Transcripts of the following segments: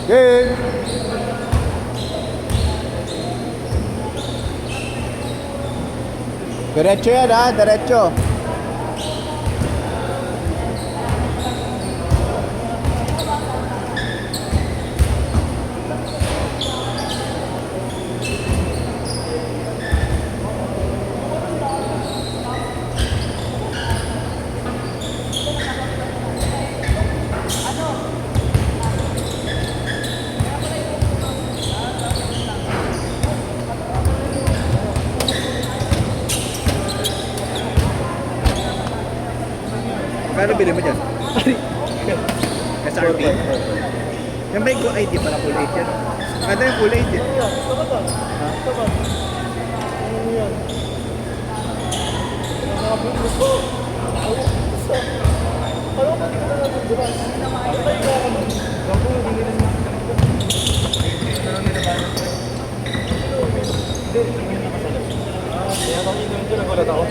Good. Diretso yan ha, diretso. Kano bili mo dyan? SRP? Yan ba yung ID pala full 8 yan? Kada yung full 8 yan? Ito ba? Ito ba? Ano yan? Nakabili ko. Ano ba dito na natin diba? Ano ba yung ako? Gapo, hindi nila naman. Hindi, hindi na kasalas. Kaya kami dito nagulat ako.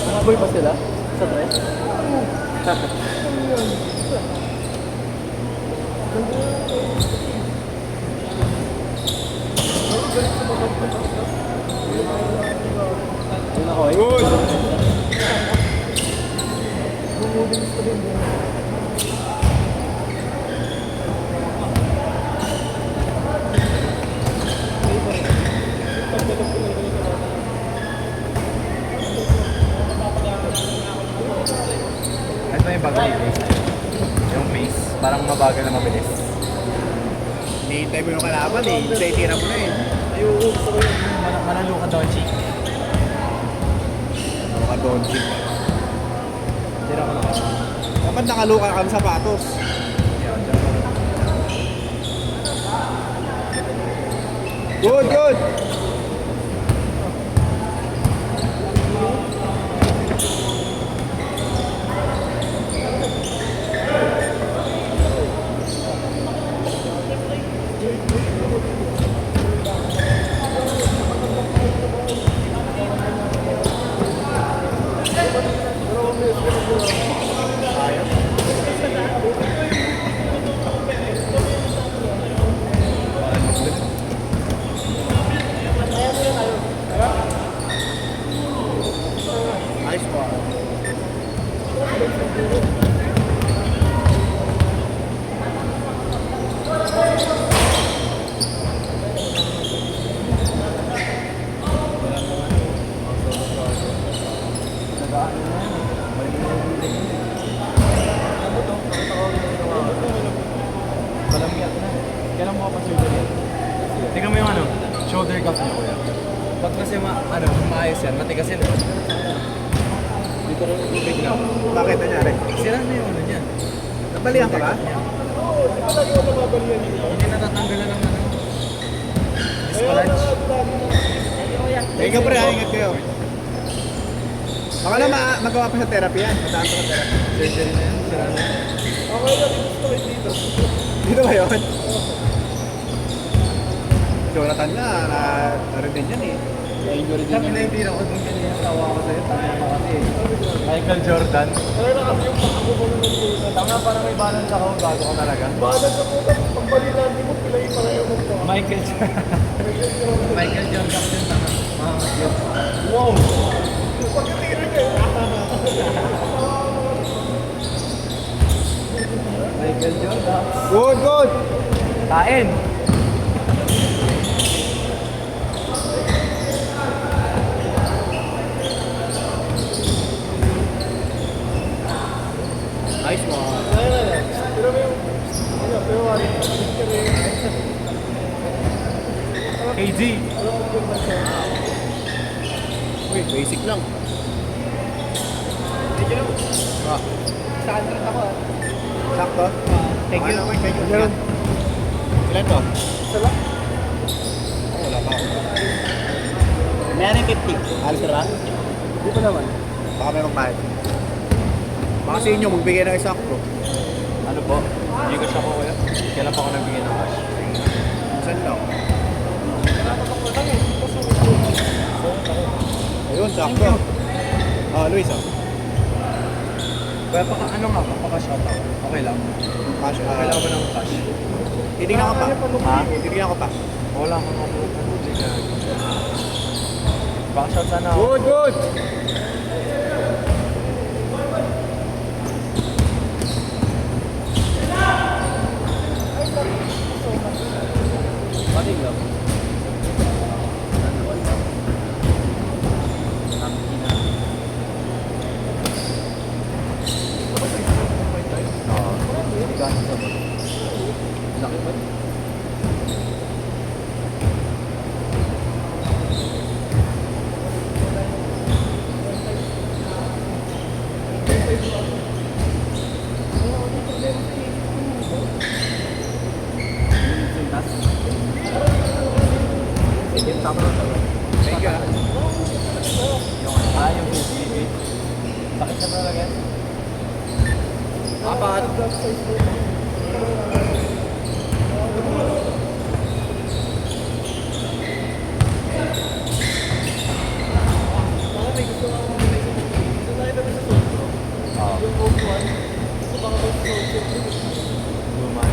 Nakaboy pa sila? Sa dress? Good! Ito yung bago dito. Yung pace. Parang mabagal na mabilis. Hinihintay mo yung kalaban eh. Tira mo na eh. Ayoko, gusto ko yun. Manalo ka daw, Chi. Nakadonjik. Tira ko na ka. Dapat nakaluka ka ng sapatos. Good, good! Nice one. Palamiyak na. Kailan mo pa surgery? Tingnan mo yung ano, shoulder cuff niya, kuya. Pag kasi maayos yan, matigas yan. Dito rin yung tubig na. Bakit nangyari? Sira na yung ano niya. Nabalihan ka ba? Oo, di ba lagi ako nababalian dito? Hindi natatanggalan ng ano. Discourage. Ingat pre, ingat kayo. Baka na magawa pa sa therapy yan. Mataan pa sa therapy. Surgery na yan, sira na. Okay lang, gusto ko yun dito. Dito ba yun? Jonathan na rin din yan eh. Na-injury din Sabi yan. na yung tira ko dun kanina, tawa ko sa'yo, tama mo kasi. Michael Jordan. Kaya na kasi yung pakako ko naman dito. Tama, parang may balance ako, gago ko talaga. Bahala sa puta, pagbalilan mo, pila yung pareho mo to. Michael Jordan. Michael Jordan din, tama. Wow! Pagkatira ka eh. Michael Jordan. Good, good! Kain! Nice one. Kaya na yan. Pero may yung... Ano, pero wala. KG! Uy, basic lang. Medyo lang. Ah, Sa kanila ako ah. sakto? Thank you. Okay, thank you. Meron. Ilan to? Isa lang. Oh, wala pa ako. Meron 50. Alsira? Hindi pa naman. Baka may magbayad. Baka sa inyo, magbigay ng isakto. Ano po? Hindi ko siya ko kuya. Kailan pa ako nagbigay ng cash? Saan lang? Napapakutang eh. Ayun, sakto. Ah, Luis ah. Kaya ano nga ba? Paka-shoutout. Okay lang. Cash, Okay lang ba ng cash? titignan ko pa. Ha? Titignan ko pa. Wala akong ano. Paka-shout sana ako. Good, good! Pating lang. Laki ba? Sige, tama na tayo. Thank you. Yung biscuit. Bakit na talaga yan? Apat. Luman.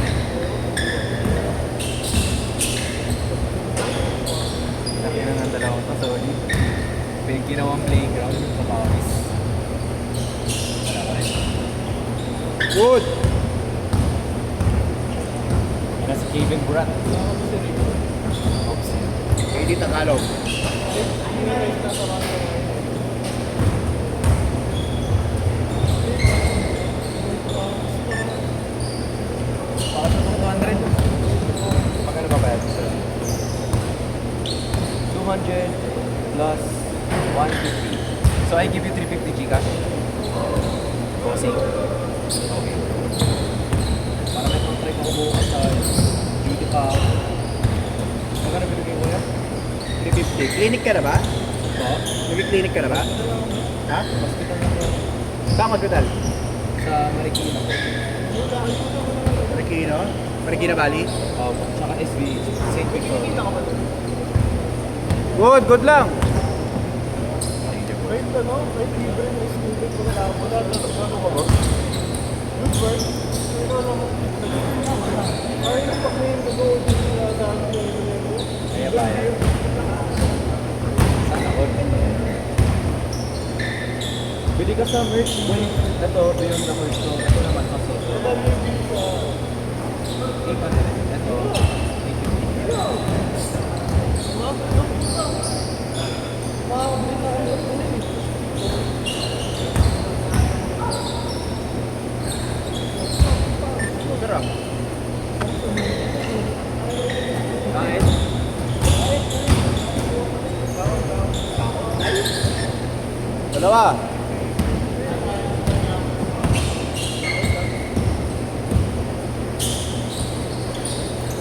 Laki na ng dalawang pasoli. Pinagkinawang playground sa Pawis. Wala pa rin. Good! Nasa Kevin Brat. Oops. KD Tagalog. Baka sa 200. Magkano ba bayad sa 200 plus 150. So I give you 350 Gcash. Bossing. Okay. Para may contract ako bukas sa beauty pa ako. Magkano binigay ko yan? 350. Clinic ka na ba? Ito? Nag-clinic ka na ba? Ha? Hospital na ko. Saan hospital? Sa Marikina. Marikina? Marikina Valley? Saka SVH. St. Victoria. Good, good lang. Kahit ano, kahit libre na student ko na wala na ano ka ba? Good work. Pero alam mo, ay pag may nag-uod na dami Kaya ba yan? Sana all. Bili ka sa merch boy. Ito, beyond the merch to. Ito naman kasi. madami yung visa. 800. Ito, 850. Makakabili na kayo ito eh. Sarap. Kahit. Dalawa.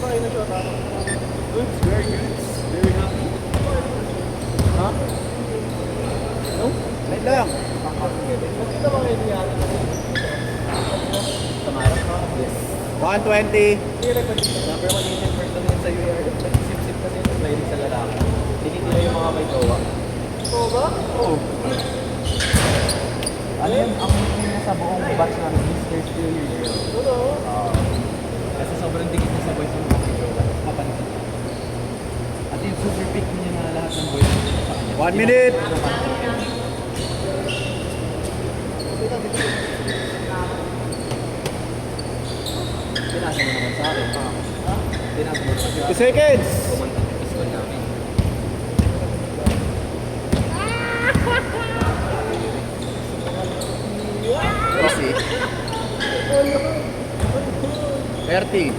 Bakit na siya tama? Good, very good. Very happy. Ha? No? Wait lang. Bakit na mga nangyari? Tamara? Yes. 120. Hindi record dito. Number 1 Asian person yun sa UAR. Nag-sip-sip kasi yung mahilig sa lalaki. Tinitira yung mga may jowa. Ito ba? Oo. Ano yun? Ang mukhang niya sa buong batch namin, Mr. Still Your Girl. Ano? Kasi sobrang dikit niya sa boys ng mga may jowa. Kapansin. At yung super pick niya na lahat ng boys sa kanya. 1 minute. Pinasa mo naman sa akin. Pinasa mo naman sa 50 akin. seconds. Kumantan yung pistol namin. Easy. 30.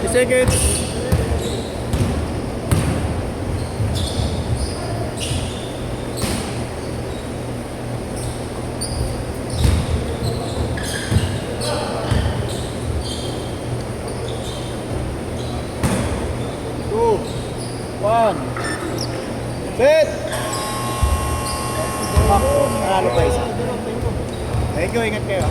Seconds. Two, one, set. Panalo pa isa. Okay? Thank you, ingat kayo.